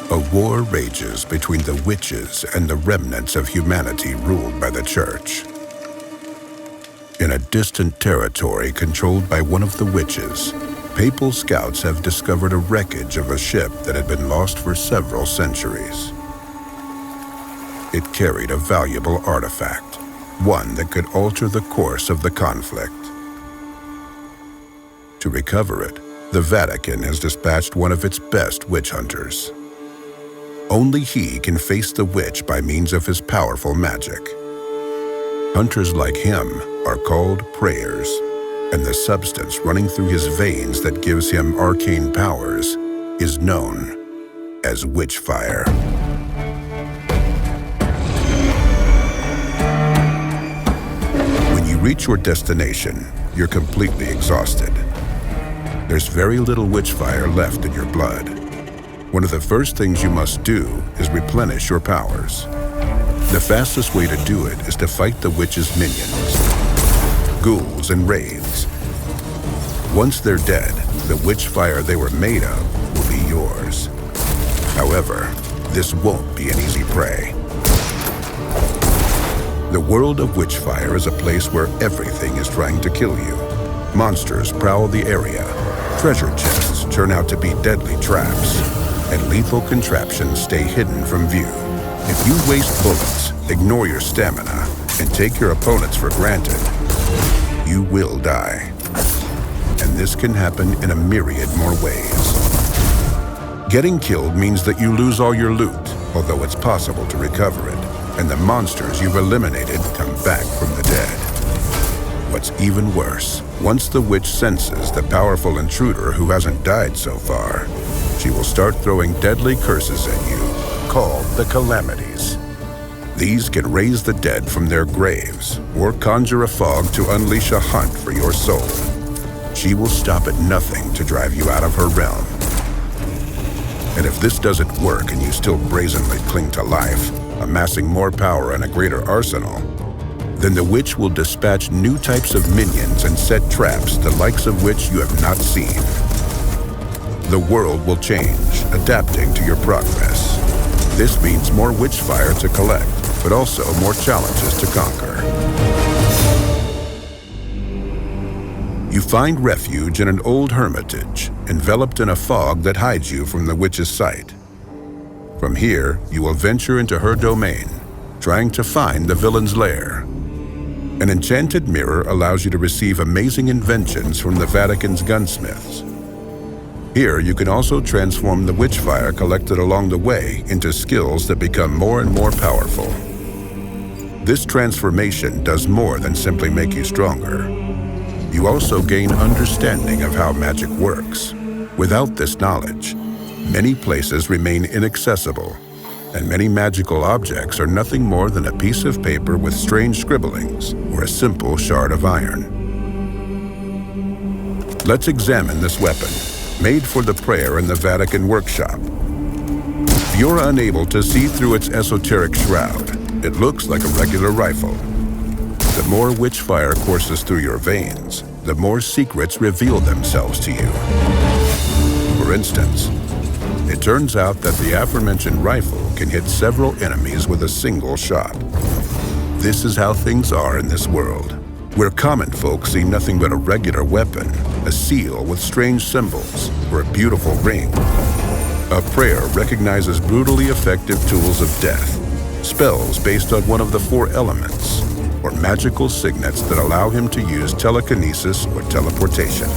A war rages between the witches and the remnants of humanity ruled by the church. In a distant territory controlled by one of the witches, papal scouts have discovered a wreckage of a ship that had been lost for several centuries. It carried a valuable artifact, one that could alter the course of the conflict. To recover it, the Vatican has dispatched one of its best witch hunters. Only he can face the witch by means of his powerful magic. Hunters like him are called prayers, and the substance running through his veins that gives him arcane powers is known as Witchfire. When you reach your destination, you're completely exhausted. There's very little Witchfire left in your blood. One of the first things you must do is replenish your powers. The fastest way to do it is to fight the witch's minions, ghouls and wraiths. Once they're dead, the Witchfire they were made of will be yours. However, this won't be an easy prey. The world of Witchfire is a place where everything is trying to kill you. Monsters prowl the area, treasure chests turn out to be deadly traps, and lethal contraptions stay hidden from view. If you waste bullets, ignore your stamina, and take your opponents for granted, you will die. And this can happen in a myriad more ways. Getting killed means that you lose all your loot, although it's possible to recover it, and the monsters you've eliminated come back from the dead. What's even worse, once the witch senses the powerful intruder who hasn't died so far, she will start throwing deadly curses at you, called the calamities. These can raise the dead from their graves or conjure a fog to unleash a hunt for your soul. She will stop at nothing to drive you out of her realm. And if this doesn't work and you still brazenly cling to life, amassing more power and a greater arsenal, then the witch will dispatch new types of minions and set traps the likes of which you have not seen. The world will change, adapting to your progress. This means more Witchfire to collect, but also more challenges to conquer. You find refuge in an old hermitage, enveloped in a fog that hides you from the witch's sight. From here, you will venture into her domain, trying to find the villain's lair. An enchanted mirror allows you to receive amazing inventions from the Vatican's gunsmiths. Here, you can also transform the Witchfire collected along the way into skills that become more and more powerful. This transformation does more than simply make you stronger. You also gain understanding of how magic works. Without this knowledge, many places remain inaccessible, and many magical objects are nothing more than a piece of paper with strange scribblings or a simple shard of iron. Let's examine this weapon, made for the prayer in the Vatican workshop. If you're unable to see through its esoteric shroud, it looks like a regular rifle. The more Witchfire courses through your veins, the more secrets reveal themselves to you. For instance, it turns out that the aforementioned rifle can hit several enemies with a single shot. This is how things are in this world, where common folk see nothing but a regular weapon, a seal with strange symbols, or a beautiful ring. A prayer recognizes brutally effective tools of death, spells based on one of the 4 elements, or magical signets that allow him to use telekinesis or teleportation.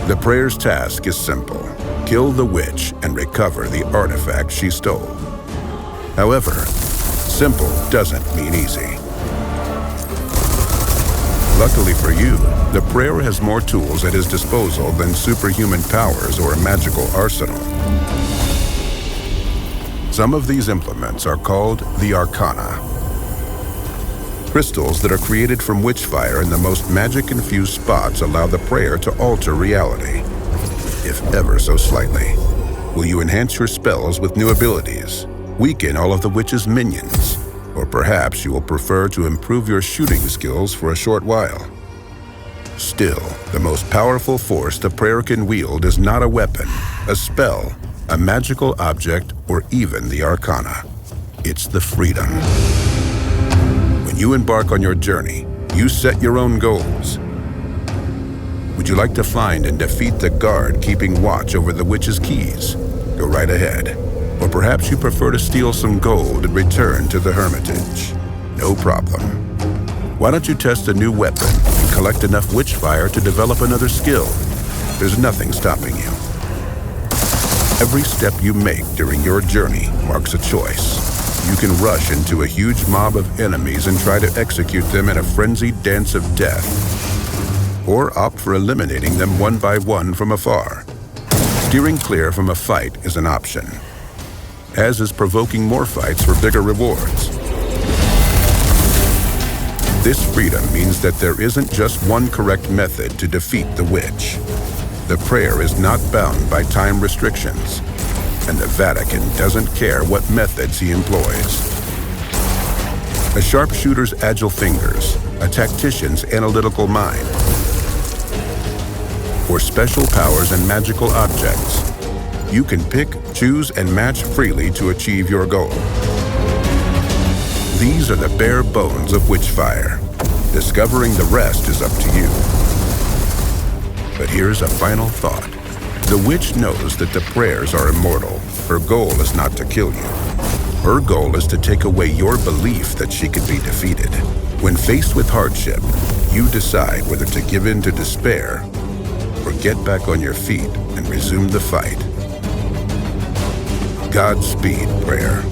The prayer's task is simple: kill the witch and recover the artifact she stole. However, simple doesn't mean easy. Luckily for you, the prayer has more tools at his disposal than superhuman powers or a magical arsenal. Some of these implements are called the Arcana. Crystals that are created from Witchfire in the most magic-infused spots allow the prayer to alter reality, if ever so slightly. Will you enhance your spells with new abilities, weaken all of the witch's minions, or perhaps you will prefer to improve your shooting skills for a short while? Still, the most powerful force the prayer can wield is not a weapon, a spell, a magical object, or even the arcana. It's the freedom. When you embark on your journey, you set your own goals. Would you like to find and defeat the guard keeping watch over the witch's keys? Go right ahead. Or perhaps you prefer to steal some gold and return to the hermitage. No problem. Why don't you test a new weapon and collect enough witchfire to develop another skill? There's nothing stopping you. Every step you make during your journey marks a choice. You can rush into a huge mob of enemies and try to execute them in a frenzied dance of death, or opt for eliminating them one by one from afar. Steering clear from a fight is an option, as is provoking more fights for bigger rewards. This freedom means that there isn't just one correct method to defeat the witch. The prayer is not bound by time restrictions, and the Vatican doesn't care what methods he employs. A sharpshooter's agile fingers, a tactician's analytical mind, or special powers and magical objects. You can pick, choose, and match freely to achieve your goal. These are the bare bones of Witchfire. Discovering the rest is up to you. But here's a final thought. The witch knows that the prayers are immortal. Her goal is not to kill you. Her goal is to take away your belief that she could be defeated. When faced with hardship, you decide whether to give in to despair or get back on your feet and resume the fight. Godspeed, prayer.